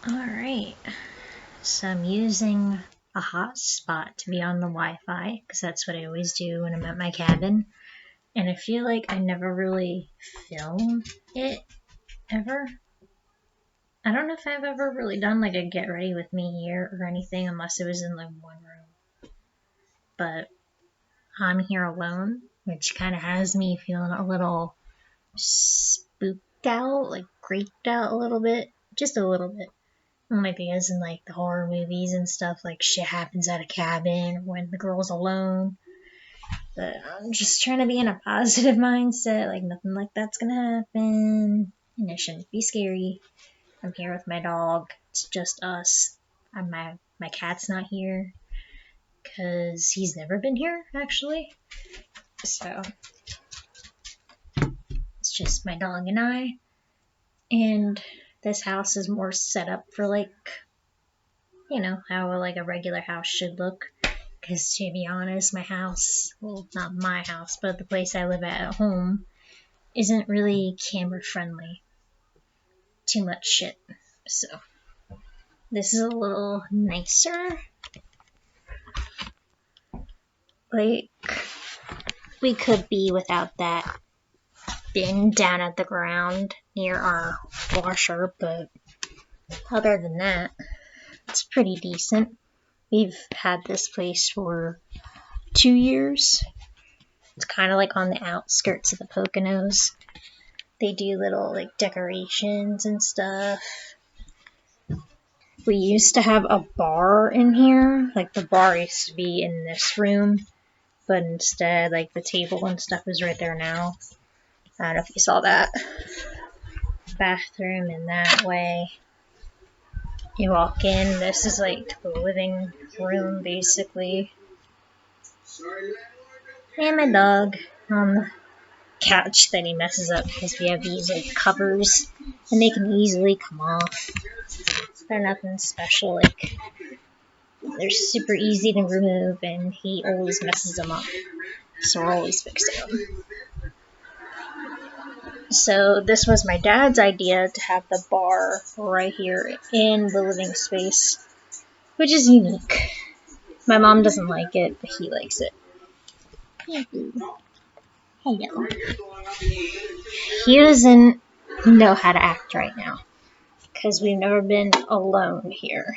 Alright, so I'm using a hotspot to be on the Wi-Fi, because that's what I always do when I'm at my cabin. And I feel like I never really film it, ever. I don't know if I've ever really done like a get ready with me here or anything, unless it was in like one room. But I'm here alone, which kind of has me feeling a little spooked out, like creeped out a little bit. Just a little bit. Maybe as in like the horror movies and stuff, like shit happens at a cabin when the girl's alone. But I'm just trying to be in a positive mindset, like nothing like that's gonna happen. And it shouldn't be scary. I'm here with my dog. It's just us. My cat's not here because he's never been here actually. So it's just my dog and I. And this house is more set up for like, you know, how like a regular house should look. Because to be honest, my house, well, not my house, but the place I live at home, isn't really camera friendly. Too much shit. So, this is a little nicer. Like, we could be without that bin down at the ground near our washer, but other than that, it's pretty decent. We've had this place for 2 years. It's kind of like on the outskirts of the Poconos. They do little like decorations and stuff. We used to have a bar in here. Like the bar used to be in this room, but instead like the table and stuff is right there now. I don't know if you saw that. Bathroom in that way. You walk in, this is like the living room basically. And my dog on the couch that he messes up because we have these like covers and they can easily come off. They're nothing special, like they're super easy to remove and he always messes them up. So we're always fixing them. So this was my dad's idea to have the bar right here in the living space, which is unique. My mom doesn't like it, but he likes it. Hello. He doesn't know how to act right now because we've never been alone here.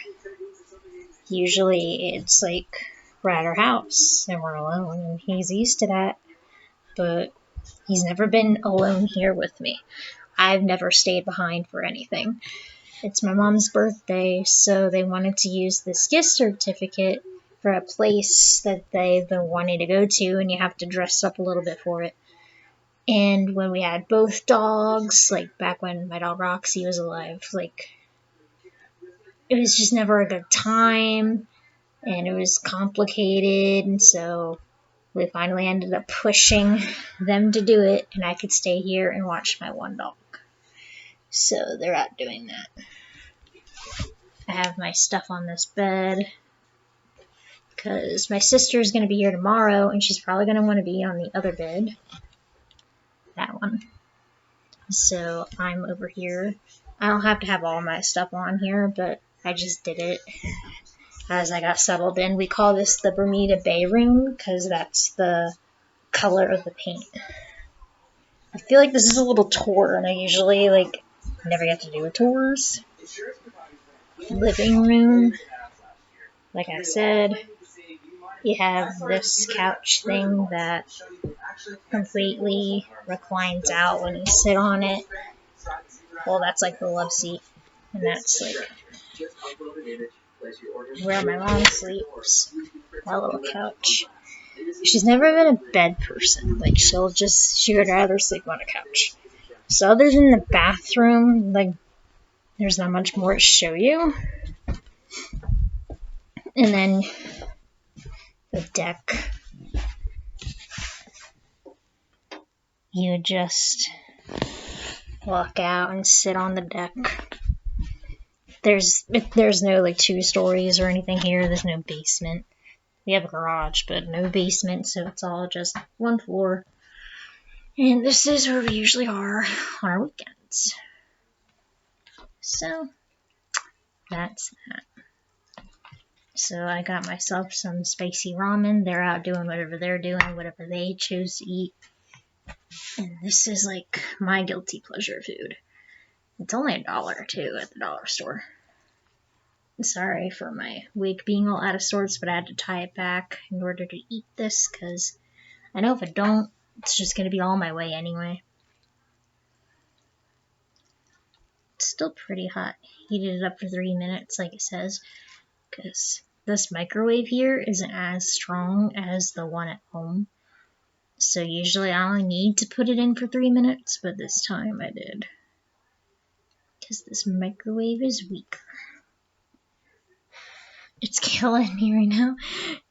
Usually it's like we're at our house and we're alone and he's used to that, but he's never been alone here with me. I've never stayed behind for anything. It's my mom's birthday, so they wanted to use this gift certificate for a place that they've been wanting to go to, and you have to dress up a little bit for it. And when we had both dogs, like back when my dog Roxy was alive, like it was just never a good time, and it was complicated, and so we finally ended up pushing them to do it, and I could stay here and watch my one dog. So they're out doing that. I have my stuff on this bed because my sister is going to be here tomorrow and she's probably going to want to be on the other bed. That one. So I'm over here. I don't have to have all my stuff on here, but I just did it as I got settled in. We call this the Bermuda Bay room because that's the color of the paint. I feel like this is a little tour and I usually never get to do tours. Living room. Like I said, you have this couch thing that completely reclines out when you sit on it. Well, that's like the love seat. And that's like where my mom sleeps. That little couch. She's never been a bed person. Like she would rather sleep on a couch. So other than the bathroom, there's not much more to show you. And then the deck. You just walk out and sit on the deck. There's no 2 stories or anything here. There's no basement. We have a garage, but no basement, so it's all just 1 floor. And this is where we usually are on our weekends. So, that's that. So I got myself some spicy ramen. They're out doing whatever they're doing, whatever they choose to eat. And this is like my guilty pleasure food. It's only $1 too at the dollar store. Sorry for my wig being all out of sorts, but I had to tie it back in order to eat this because I know if I don't, it's just going to be all my way anyway. It's still pretty hot. Heated it up for 3 minutes like it says, because this microwave here isn't as strong as the one at home. So usually I only need to put it in for 3 minutes, but this time I did. Because this microwave is weak. It's killing me right now.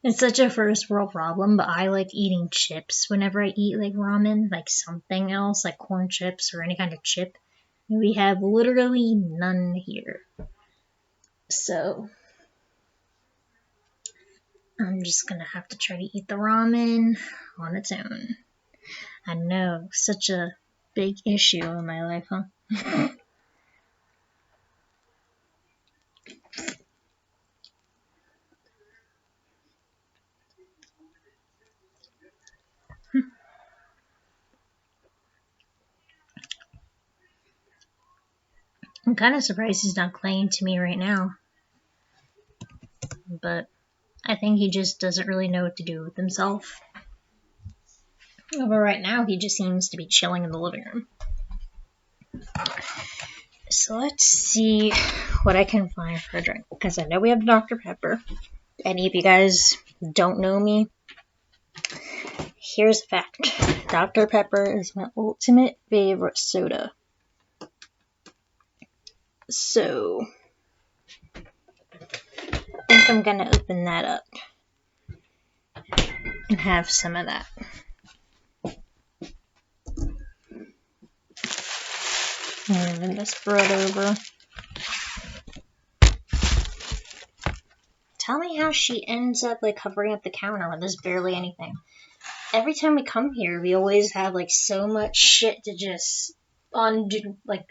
It's such a first world problem, but I like eating chips whenever I eat like ramen, like something else, like corn chips or any kind of chip. And we have literally none here. So I'm just gonna have to try to eat the ramen on its own. I know, such a big issue in my life, huh? I'm kind of surprised he's not clinging to me right now. But I think he just doesn't really know what to do with himself. But right now, he just seems to be chilling in the living room. So let's see what I can find for a drink. Because I know we have Dr. Pepper. Any of you guys don't know me, here's a fact. Dr. Pepper is my ultimate favorite soda. So I think I'm gonna open that up and have some of that. Moving this bread over. Tell me how she ends up like covering up the counter when there's barely anything. Every time we come here, we always have like so much shit to just unpack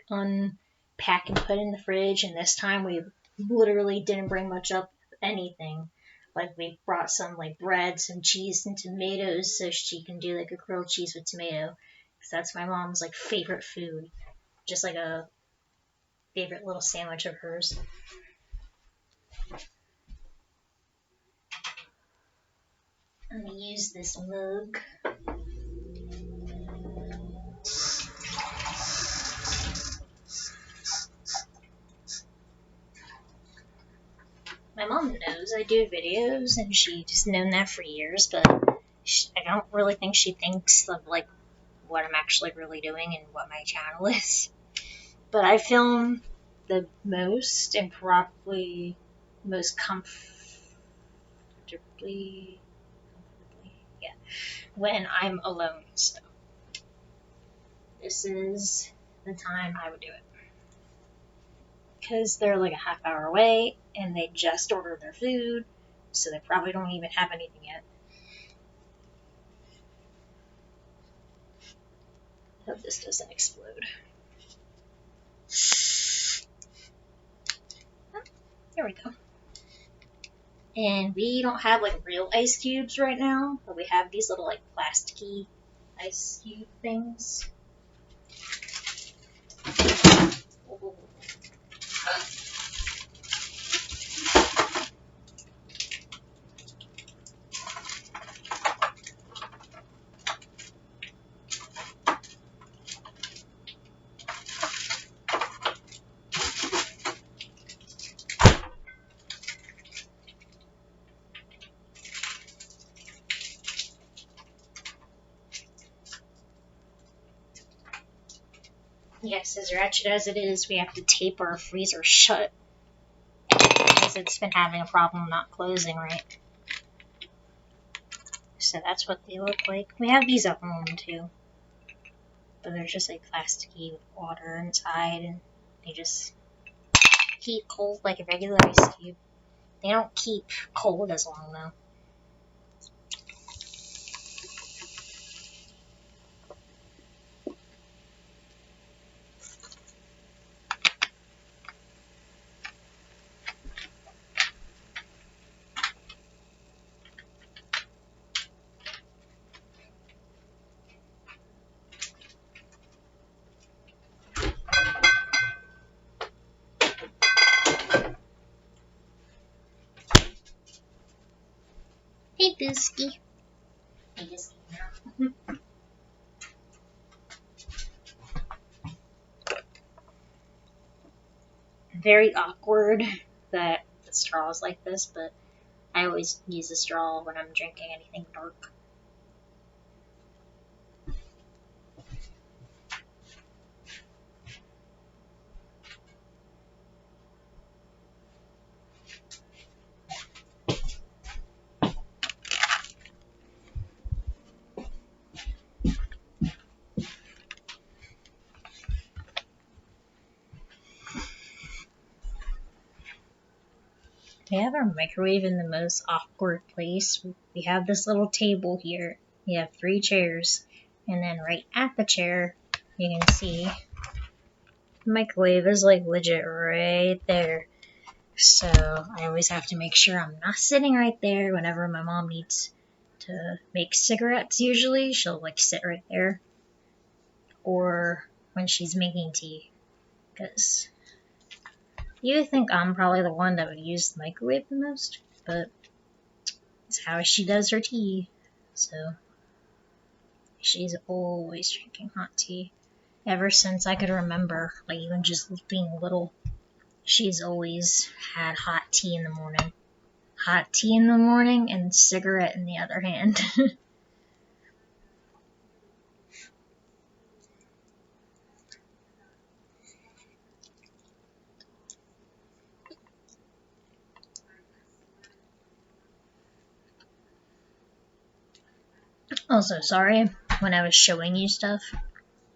and put in the fridge. And this time we literally didn't bring much up anything. Like we brought some like bread, some cheese, and tomatoes so she can do like a grilled cheese with tomato. Because that's my mom's like favorite food. Just like a favorite little sandwich of hers. I'm gonna use this mug. My mom knows I do videos, and she's known that for years, but I don't really think she thinks of like what I'm actually really doing and what my channel is. But I film the most and probably most comfortably, yeah, when I'm alone. So this is the time I would do it. Because they're like a half hour away and they just ordered their food, so they probably don't even have anything yet. Hope this doesn't explode. Oh, there we go. And we don't have like real ice cubes right now, but we have these little like plasticky ice cube things. Yes, as wretched as it is, we have to tape our freezer shut because it's been having a problem not closing right. So that's what they look like. We have these at home too, but they're just like plasticky with water inside, and they just keep cold like a regular ice cube. They don't keep cold as long though. Hey, Dusky. Hey, Dusky. Very awkward that the straw is like this, but I always use a straw when I'm drinking anything dark. We have our microwave in the most awkward place. We have this little table here. We have 3 chairs. And then right at the chair, you can see the microwave is like legit right there. So I always have to make sure I'm not sitting right there whenever my mom needs to make cigarettes usually. She'll like sit right there. Or when she's making tea. Because you would think I'm probably the one that would use the microwave the most, but it's how she does her tea. So she's always drinking hot tea. Ever since I could remember, like even just being little, she's always had hot tea in the morning. Hot tea in the morning and cigarette in the other hand. Also, sorry when I was showing you stuff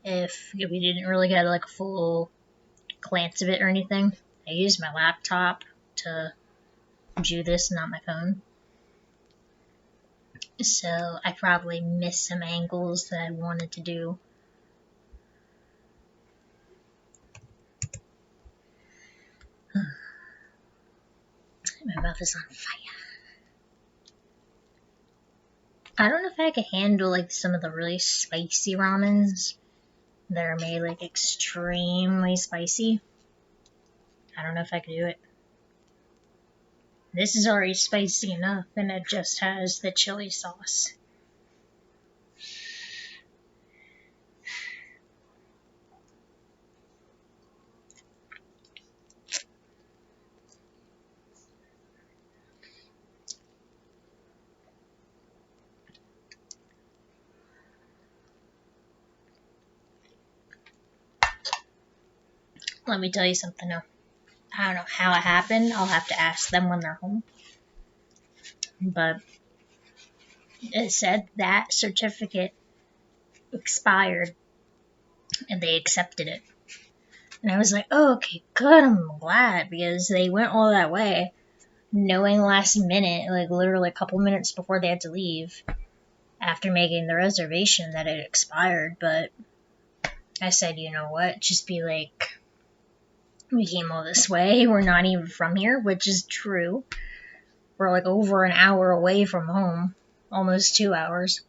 if we didn't really get like a full glance of it or anything. I used my laptop to do this, not my phone. So I probably missed some angles that I wanted to do. My mouth is on fire. I don't know if I could handle like some of the really spicy ramens that are made like extremely spicy. I don't know if I could do it. This is already spicy enough and it just has the chili sauce. Let me tell you something though. I don't know how it happened. I'll have to ask them when they're home. But it said that certificate expired and they accepted it. And I was like, oh, okay, good, I'm glad, because they went all that way, knowing last minute, like literally a couple minutes before they had to leave, after making the reservation that it expired. But I said, you know what, just be like, we came all this way, we're not even from here, which is true. We're like over an hour away from home, almost 2 hours.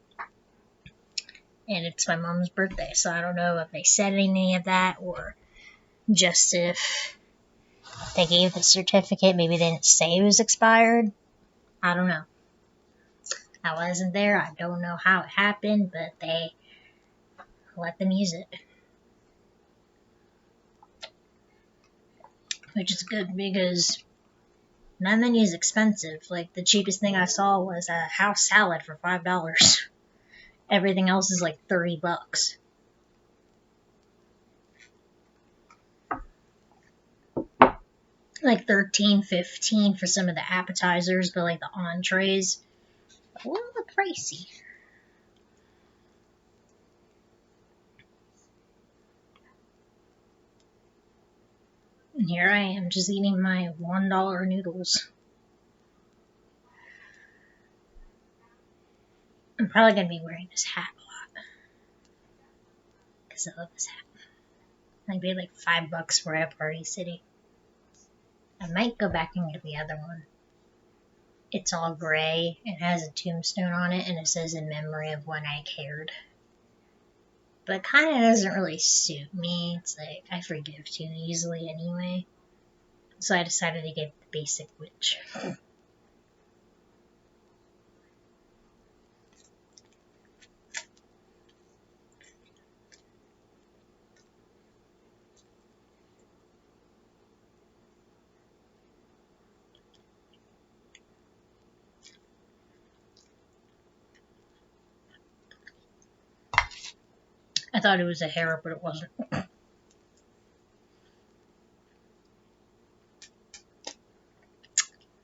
And it's my mom's birthday, so I don't know if they said any of that, or just if they gave the certificate, maybe they didn't say it was expired. I don't know. I wasn't there, I don't know how it happened, but they let them use it. Which is good, because that menu is expensive. Like, the cheapest thing I saw was a house salad for $5. Everything else is like $30. Like 13, 15 for some of the appetizers, but like the entrees, a little pricey. And here I am just eating my $1 noodles. I'm probably going to be wearing this hat a lot. Because I love this hat. I paid like $5 for it at Party City. I might go back and get the other one. It's all gray. It has a tombstone on it and it says in memory of when I cared. But it kind of doesn't really suit me. It's like I forgive too easily anyway. So I decided to get the basic witch. I thought it was a hair, but it wasn't.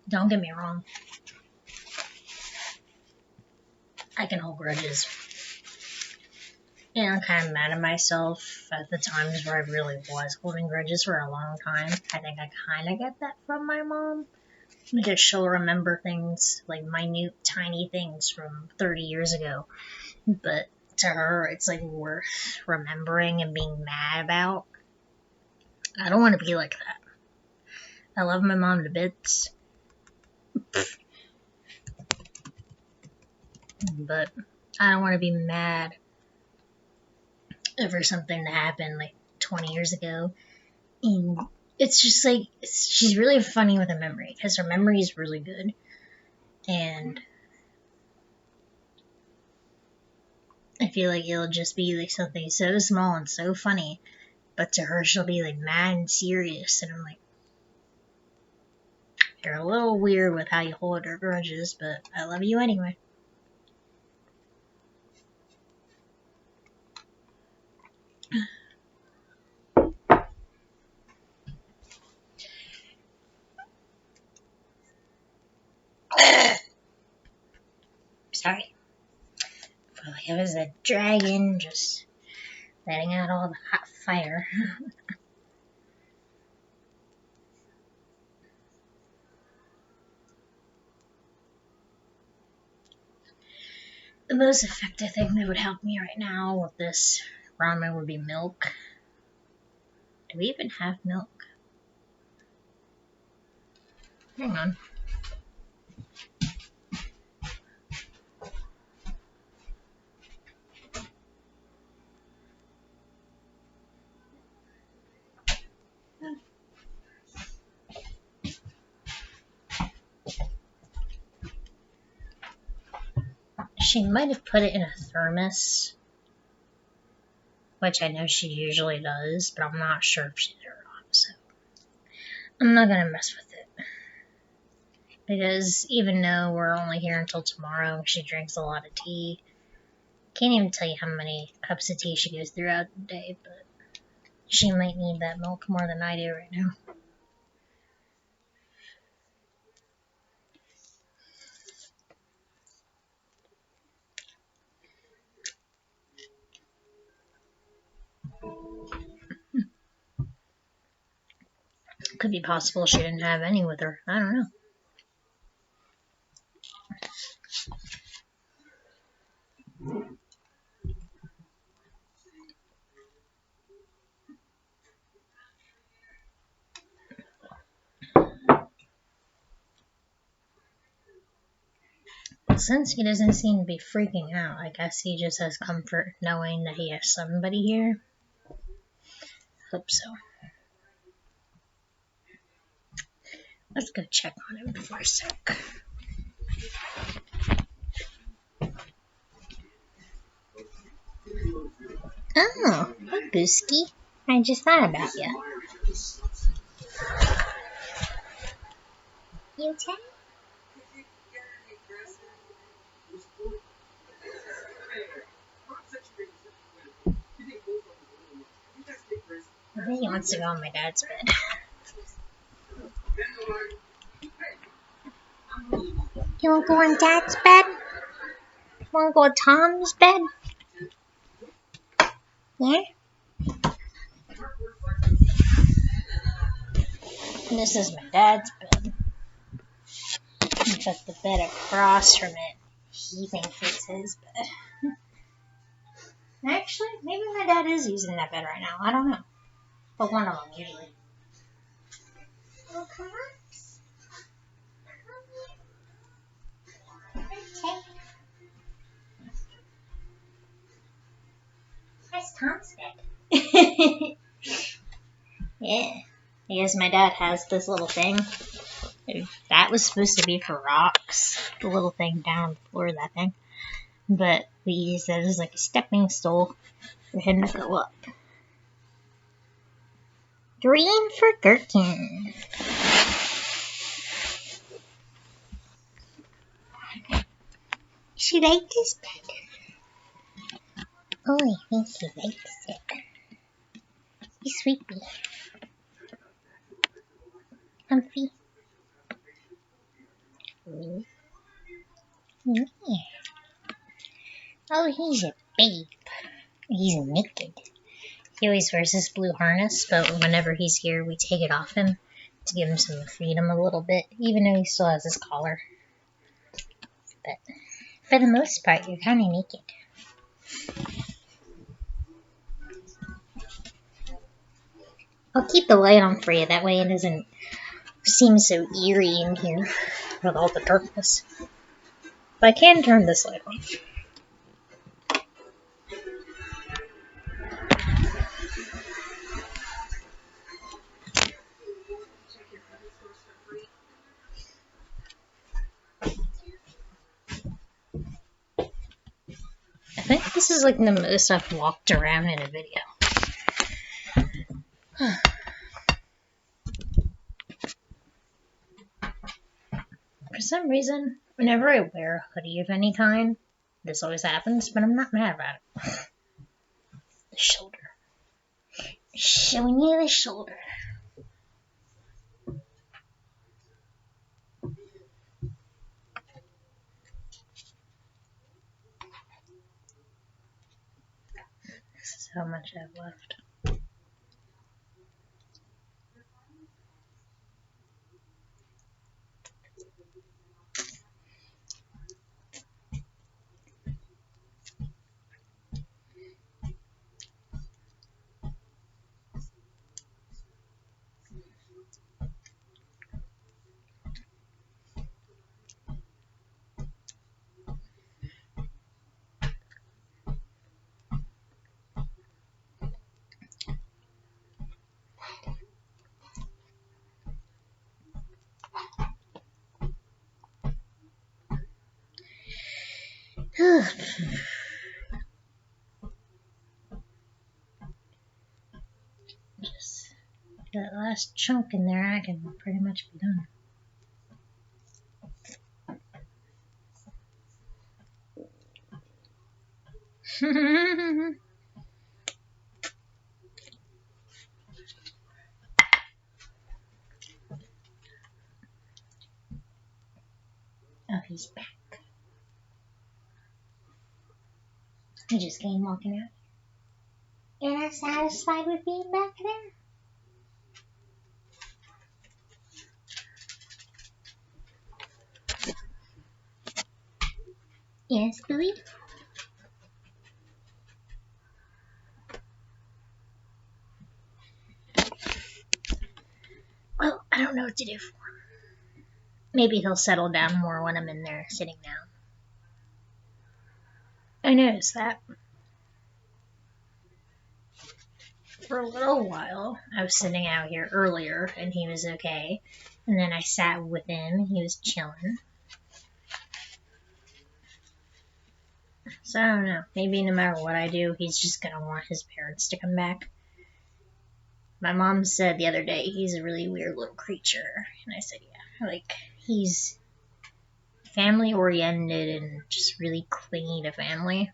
Don't get me wrong. I can hold grudges. And I'm kind of mad at myself at the times where I really was holding grudges for a long time. I think I kind of get that from my mom. Because she'll remember things, like minute, tiny things from 30 years ago. But to her, it's like worth remembering and being mad about. I don't want to be like that. I love my mom to bits. But I don't want to be mad over something that happened like 20 years ago. And it's just like, she's really funny with her memory, because her memory is really good. And I feel like it'll just be like something so small and so funny, but to her she'll be like mad and serious, and I'm like, you're a little weird with how you hold your grudges, but I love you anyway. Sorry. Felt like it was a dragon just letting out all the hot fire. The most effective thing that would help me right now with this ramen would be milk. Do we even have milk? Hang on. She might have put it in a thermos, which I know she usually does, but I'm not sure if she did or not, so I'm not gonna mess with it. Because even though we're only here until tomorrow, she drinks a lot of tea. Can't even tell you how many cups of tea she goes throughout the day, but she might need that milk more than I do right now. Could be possible she didn't have any with her. I don't know. Since he doesn't seem to be freaking out, I guess he just has comfort knowing that he has somebody here. Hope so. Let's go check on him for a sec. Oh, hi, Booski. I just thought about you. You okay? I think he wants to go on my dad's bed. You want to go on Dad's bed? You want to go on Tom's bed? Yeah? This is my dad's bed. But the bed across from it, he thinks it's his bed. Actually, maybe my dad is using that bed right now. I don't know. But one of them, usually. Oh, come on. Okay. That's Tom's bed. Yeah. I guess my dad has this little thing. That was supposed to be for rocks. The little thing down the floor of that thing. But we use that as like a stepping stool for him to go up. Green for Gherkin. She liked this bed. Oh, I think he likes it. He's sleepy. Comfy. Yeah. Oh, he's a babe. He's naked. He always wears this blue harness, but whenever he's here, we take it off him to give him some freedom a little bit, even though he still has his collar. But for the most part, you're kind of naked. I'll keep the light on for you, that way it doesn't seem so eerie in here with all the darkness. But I can turn this light on. I think this is like the most I've walked around in a video. For some reason, whenever I wear a hoodie of any kind, this always happens, but I'm not mad about it. The shoulder. Showing you the shoulder. This is how much I've left. Just that last chunk in there, I can pretty much be done. Oh, he's back. He just came walking out. You're not satisfied with being back there? Yes, Bluey? Well, I don't know what to do for him. Maybe he'll settle down more when I'm in there sitting down. I noticed that. For a little while, I was sitting out here earlier and he was okay. And then I sat with him and he was chilling. So I don't know. Maybe no matter what I do, he's just gonna want his parents to come back. My mom said the other day he's a really weird little creature. And I said, yeah. Like, he's family oriented and just really clingy to family.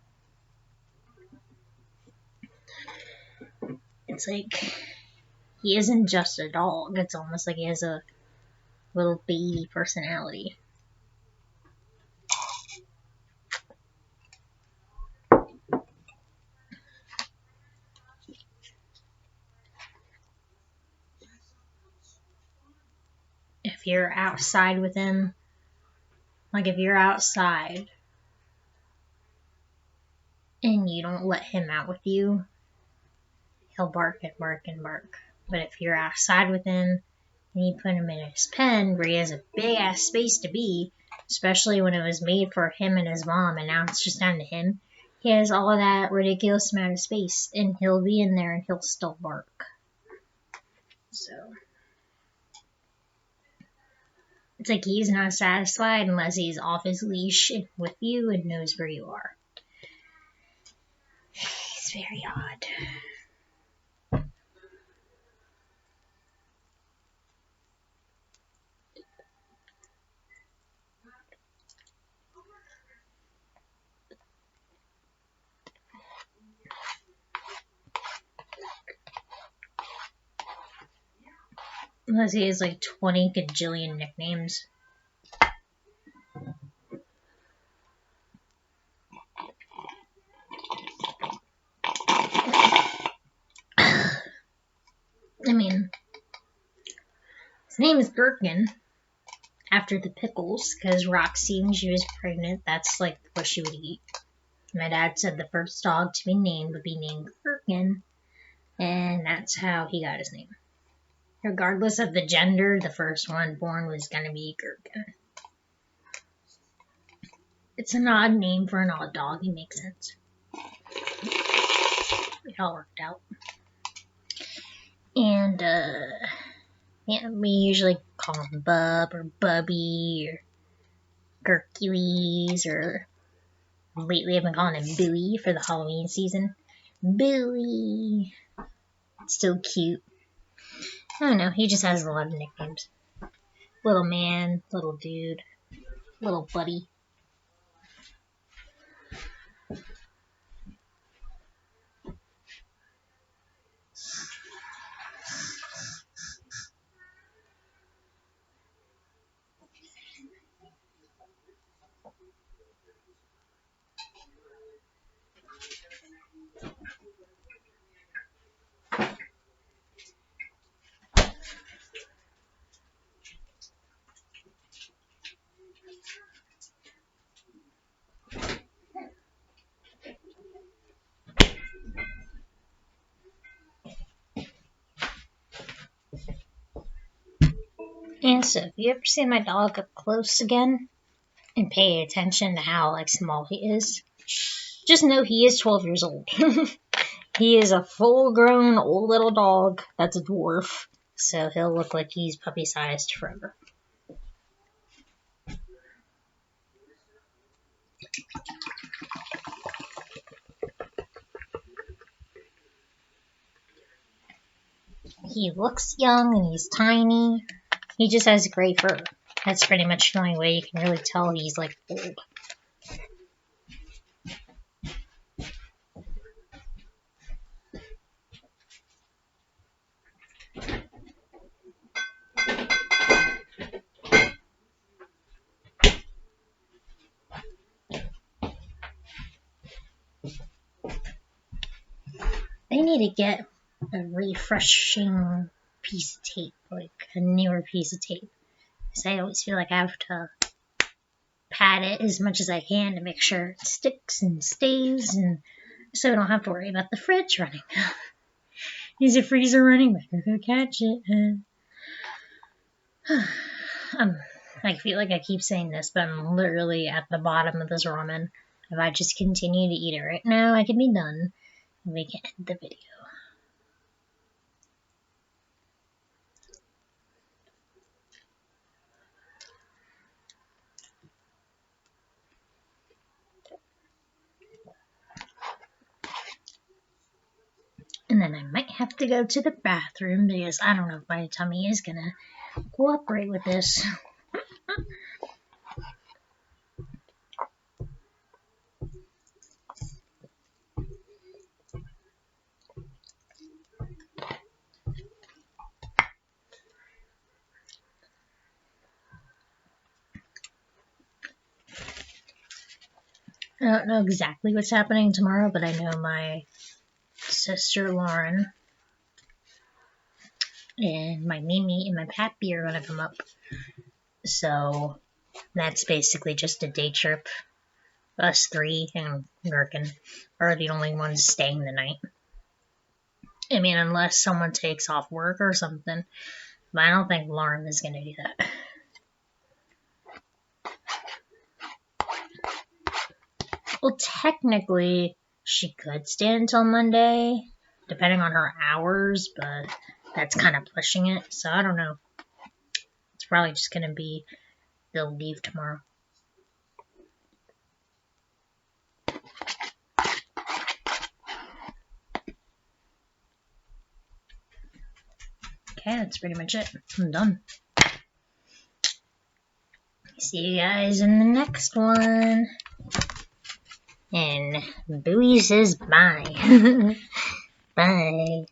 It's like he isn't just a dog. It's almost like he has a little baby personality. If you're outside with him, like if you're outside and you don't let him out with you, he'll bark and bark and bark. But if you're outside with him and you put him in his pen where he has a big ass space to be, especially when it was made for him and his mom and now it's just down to him, he has all of that ridiculous amount of space and he'll be in there and he'll still bark. So it's like he's not satisfied unless he's off his leash with you and knows where you are. It's very odd. Unless he has like 20 gajillion nicknames. I mean, his name is Gherkin, after the pickles, because Roxy, when she was pregnant, that's like what she would eat. My dad said the first dog to be named would be named Gherkin, and that's how he got his name. Regardless of the gender, the first one born was going to be Gherkin. It's an odd name for an odd dog, it makes sense. It all worked out. And, yeah, we usually call him Bub or Bubby or Hercules, or lately I've been calling him Bowie for the Halloween season. Bowie! It's so cute. I don't know, he just has a lot of nicknames. Little man, little dude, little buddy. And so, if you ever see my dog up close again, and pay attention to how like small he is, just know he is 12 years old. He is a full-grown old little dog that's a dwarf, so he'll look like he's puppy-sized forever. He looks young and he's tiny. He just has gray fur. That's pretty much the only way you can really tell he's like old. They need to get a refreshing piece of tape, like a newer piece of tape. Because I always feel like I have to pat it as much as I can to make sure it sticks and stays, and so I don't have to worry about the fridge running. Is the freezer running? I can go catch it. I feel like I keep saying this, but I'm literally at the bottom of this ramen. If I just continue to eat it right now, I can be done. And we can end the video. And then I might have to go to the bathroom because I don't know if my tummy is gonna cooperate with this. I don't know exactly what's happening tomorrow, but I know my sister Lauren and my Mimi and my Pappy are gonna come up. So that's basically just a day trip. Us three and Gherkin are the only ones staying the night. I mean, unless someone takes off work or something. But I don't think Lauren is gonna do that. Well, technically, she could stay until Monday, depending on her hours, but that's kind of pushing it, so I don't know. It's probably just going to be they'll leave tomorrow. Okay, that's pretty much it. I'm done. See you guys in the next one. And Bowie says bye. Bye.